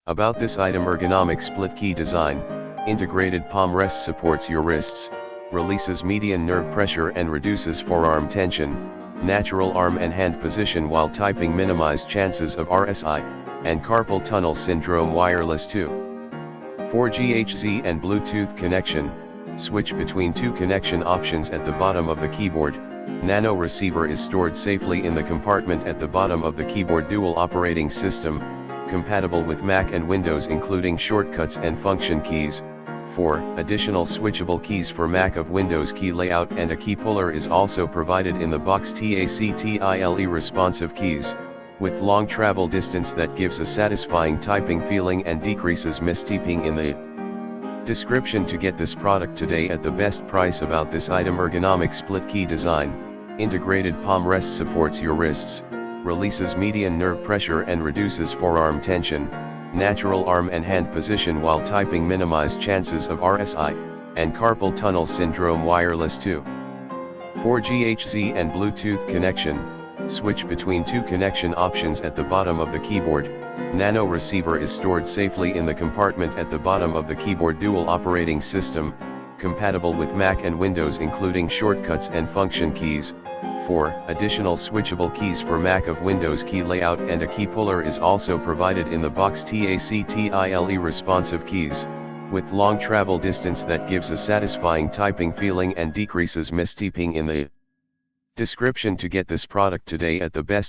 About this item: ergonomic split key design, integrated palm rest supports your wrists, releases median nerve pressure and reduces forearm tension, natural arm and hand position while typing, minimize chances of RSI and carpal tunnel syndrome. Wireless 4GHz and Bluetooth connection, switch between two connection options at the bottom of the keyboard. Nano receiver is stored safely in the compartment at the bottom of the keyboard. Dual operating system, compatible with Mac and Windows including shortcuts and function keys. 4 additional switchable keys for Mac of Windows. Key layout and a key puller is also provided in the box. Tactile responsive keys, with long travel distance that gives a satisfying typing feeling and decreases mistyping. In the description to get this product today at the best price. About this item: ergonomic split key design, integrated palm rest supports your wrists, releases median nerve pressure and reduces forearm tension, natural arm and hand position while typing, minimize chances of RSI and carpal tunnel syndrome. Wireless 4GHz and Bluetooth connection, switch between two connection options at the bottom of the keyboard. Nano receiver is stored safely in the compartment at the bottom of the keyboard. Dual operating system, compatible with Mac and Windows including shortcuts and function keys. 4 additional switchable keys for Mac of Windows. Key layout and a key puller is also provided in the box. Tactile responsive keys, with long travel distance that gives a satisfying typing feeling and decreases mistyping. In the description to get this product today at the best